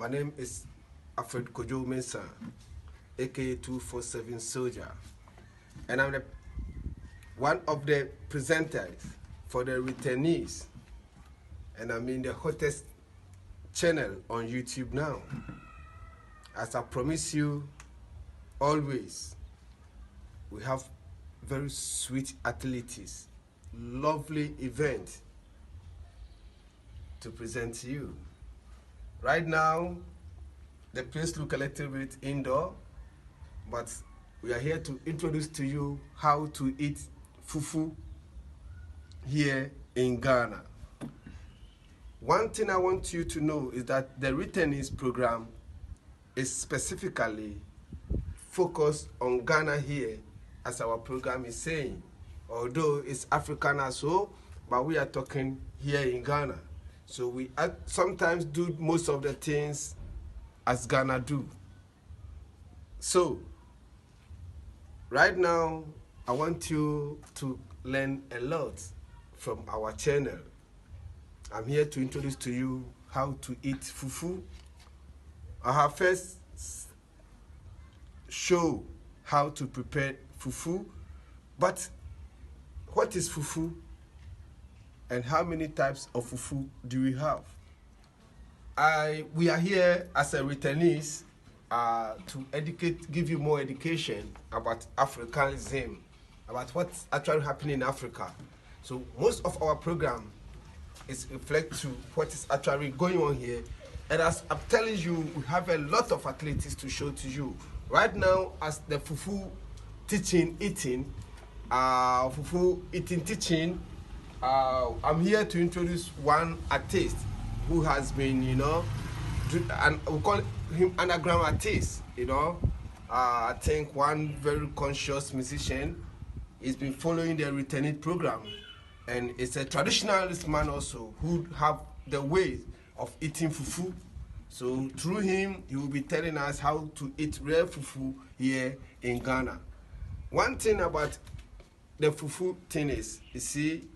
My name is Alfred Kojoe Mensah, aka 247 Sojah, and I'm one of the presenters for the returnees, and I'm in the hottest channel on YouTube now. As I promise you, always, we have very sweet athletes, lovely event to present to you. Right now, the place looks a little bit indoor, but we are here to introduce to you how to eat fufu here in Ghana. One thing I want you to know is that the returnees program is specifically focused on Ghana here, as our program is saying. Although it's African as well, but we are talking here in Ghana. So we sometimes do most of the things as Ghana do. So, right now, I want you to learn a lot from our channel. I'm here to introduce to you how to eat fufu. I have first show how to prepare fufu, but what is fufu and how many types of fufu do we have? We are here as a returnees to give you more education about Africanism, about what's actually happening in Africa. So most of our program is reflect to what is actually going on here. And as I'm telling you, we have a lot of athletes to show to you. Right now, as the fufu teaching, teaching, I'm here to introduce one artist who has been, and we call him anagram artist, I think one very conscious musician. He's been following the returnee program, and it's a traditionalist man also who have the way of eating fufu. So through him, he will be telling us how to eat real fufu here in Ghana. One thing about the fufu thing is, you see,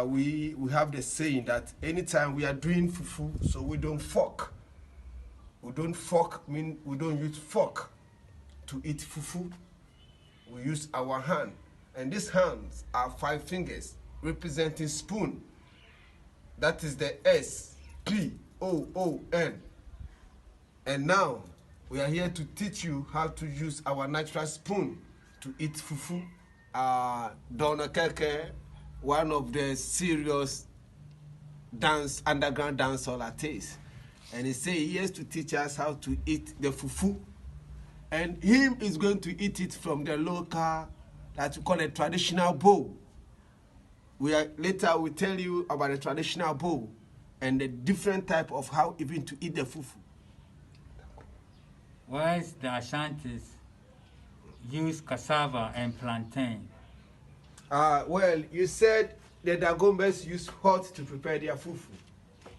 we have the saying that anytime we are doing fufu, so we don't fork. We don't fork mean we don't use fork to eat fufu. We use our hand, and these hands are 5 fingers representing spoon. That is the S-P-O-O-N. And now we are here to teach you how to use our natural spoon to eat fufu. Donna Keke, one of the serious underground dancehall artists, and he say he has to teach us how to eat the fufu, and him is going to eat it from the local that we call a traditional bowl. Later we'll tell you about the traditional bowl and the different type of how even to eat the fufu. Whereas the Ashantis use cassava and plantain. Well, you said the Dagombes use hot to prepare their fufu.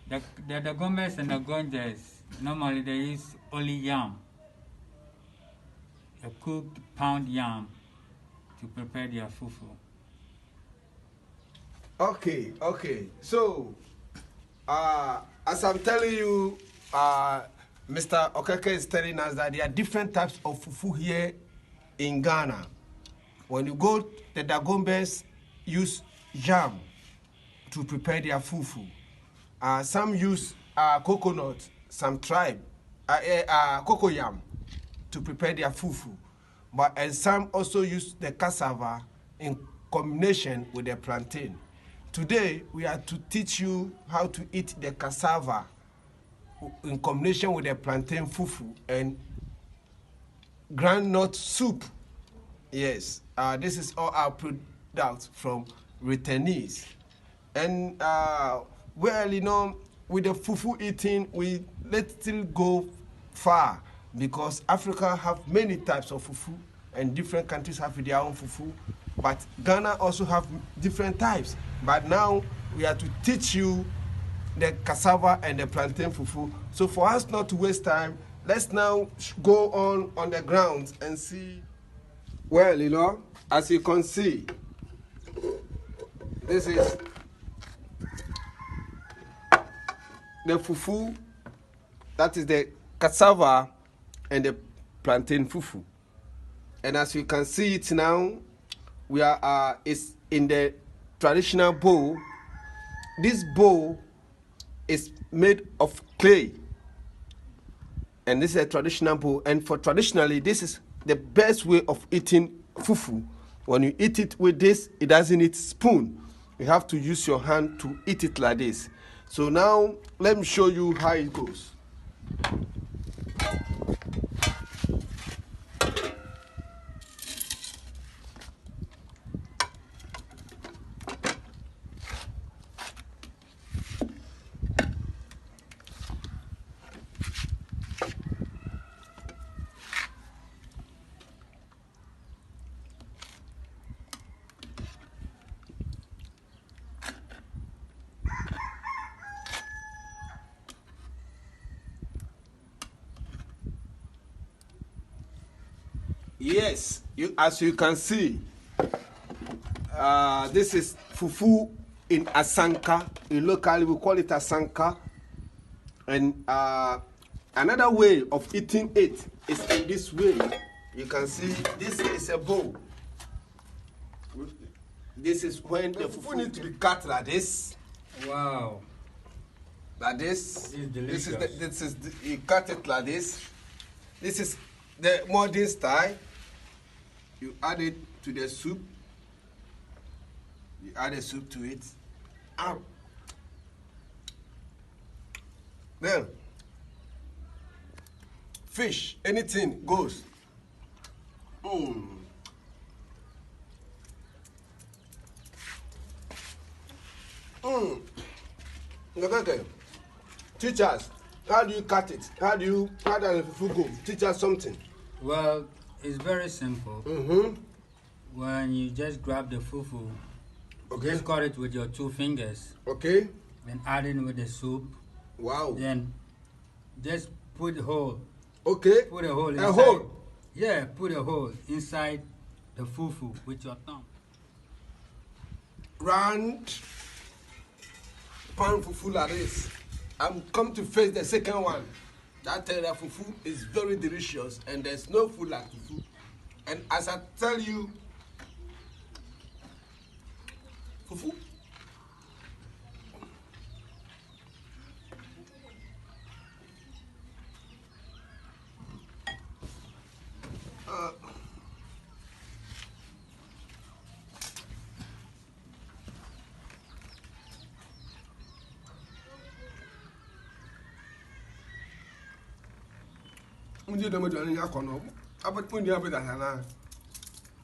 The Dagombes and the Gonjas, normally they use only yam, a cooked pound yam, to prepare their fufu. Okay. So, as I'm telling you, Mr. Okeke is telling us that there are different types of fufu here in Ghana. When you go, the Dagombes use yam to prepare their fufu. Some use coconut, some tribe, cocoa yam to prepare their fufu. And some also use the cassava in combination with the plantain. Today, we are to teach you how to eat the cassava in combination with the plantain fufu and groundnut soup. Yes, this is all our products from returnees. And well, with the fufu eating, we let still go far, because Africa have many types of fufu and different countries have their own fufu. But Ghana also have different types. But now we are to teach you the cassava and the plantain fufu. So for us not to waste time, let's now go on the ground and see. Well, as you can see, this is the fufu That is the cassava and the plantain fufu. And as you can see it now, we are it's in the traditional bowl. This bowl is made of clay, and this is a traditional bowl. And for traditionally, this is the best way of eating fufu. When you eat it with this, it doesn't need spoon. You have to use your hand to eat it like this. So now let me show you how it goes. Yes, as you can see, this is fufu in asanka. In locally, we call it asanka. And another way of eating it is in this way. You can see this is a bowl. This is when the fufu needs to be cut like this. Wow. Like this. This is You cut it like this. This is the modern style. You add it to the soup. You add the soup to it. Then, fish, anything goes. Okay. Teach us. How do you cut it? How does the fufu go? Teach us something. Well, it's very simple. When you just grab the fufu, just cut it with your 2 fingers. Okay. Then add it with the soup. Wow. Then just put a hole. Okay. Put a hole inside. A hole? Yeah, put a hole inside the fufu with your thumb. Round pan fufu like this. I'm come to face the second one. That fufu is very delicious, and there's no food like fufu. And as I tell you, fufu.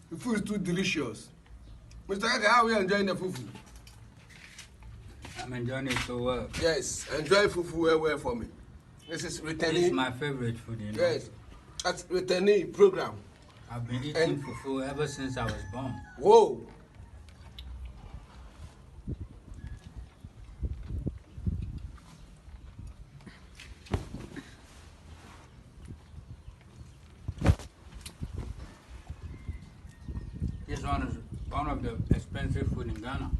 The food is too delicious. Mr. Eke, how are you enjoying the fufu? I'm enjoying it so well. Yes, enjoy fufu well for me. This is returning. This is my favorite food, you know. Yes, that's returning program. I've been eating fufu ever since I was born. Whoa. This one is one of the expensive food in Ghana.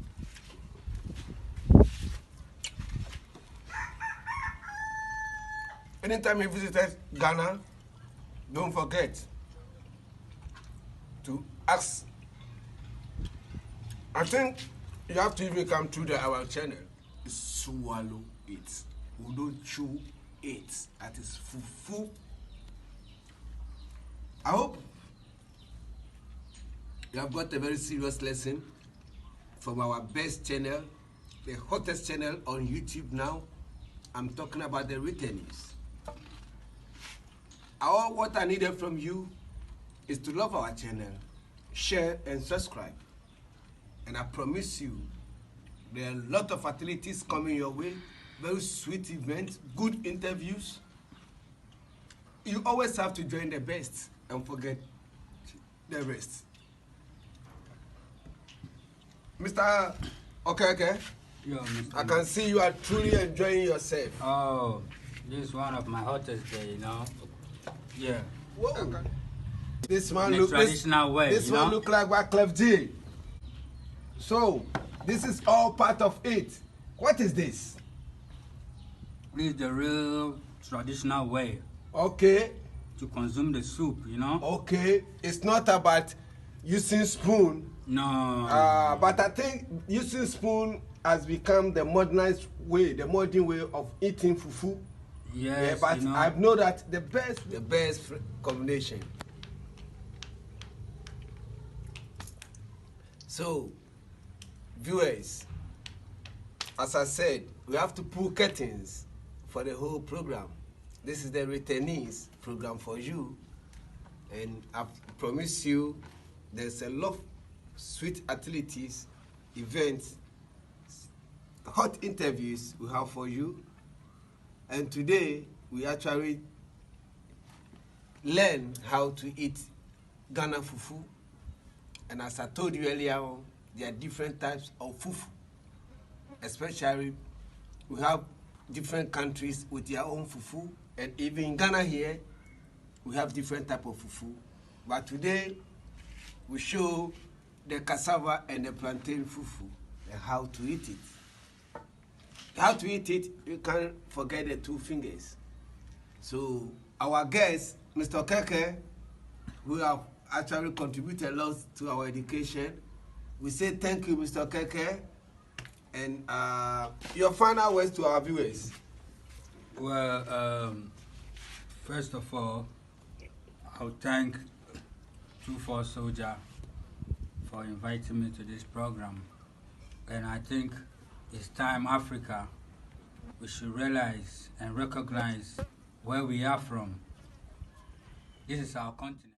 Anytime you visit Ghana, don't forget to ask. I think you have to even come to our channel. Swallow it. We don't chew it. That is fufu. I hope you have got a very serious lesson from our best channel, the hottest channel on YouTube now. I'm talking about the returnees. All what I needed from you is to love our channel, share and subscribe. And I promise you, there are a lot of activities coming your way, very sweet events, good interviews. You always have to join the best and forget the rest. Mr. Okay. Yo, Mr. I can see you are truly enjoying yourself. Oh, this is one of my hottest days, you know. Yeah. Whoa. Okay. This man look traditional way. This one look like Wyclef G. So, this is all part of it. What is this? This is the real traditional way. Okay. To consume the soup, you know. Okay. It's not about using spoon. No. But I think using spoon has become the modern way of eating fufu. Yes. Yeah, but you know, I know that the best combination. So, viewers, as I said, we have to pull curtains for the whole program. This is the returnees program for you, and I promise you there's a lot of sweet activities, events, hot interviews we have for you. And today we actually learn how to eat Ghana fufu. And as I told you earlier on, there are different types of fufu. Especially, we have different countries with their own fufu. And even in Ghana here, we have different type of fufu. But today, we show the cassava and the plantain fufu and how to eat it. How to eat it, you can't forget the two fingers. So, our guest, Mr. Keke, who have actually contributed a lot to our education, we say thank you, Mr. Keke, and your final words to our viewers. Well, first of all, I'll thank Sojah for inviting me to this program. And I think it's time Africa, we should realize and recognize where we are from. This is our continent.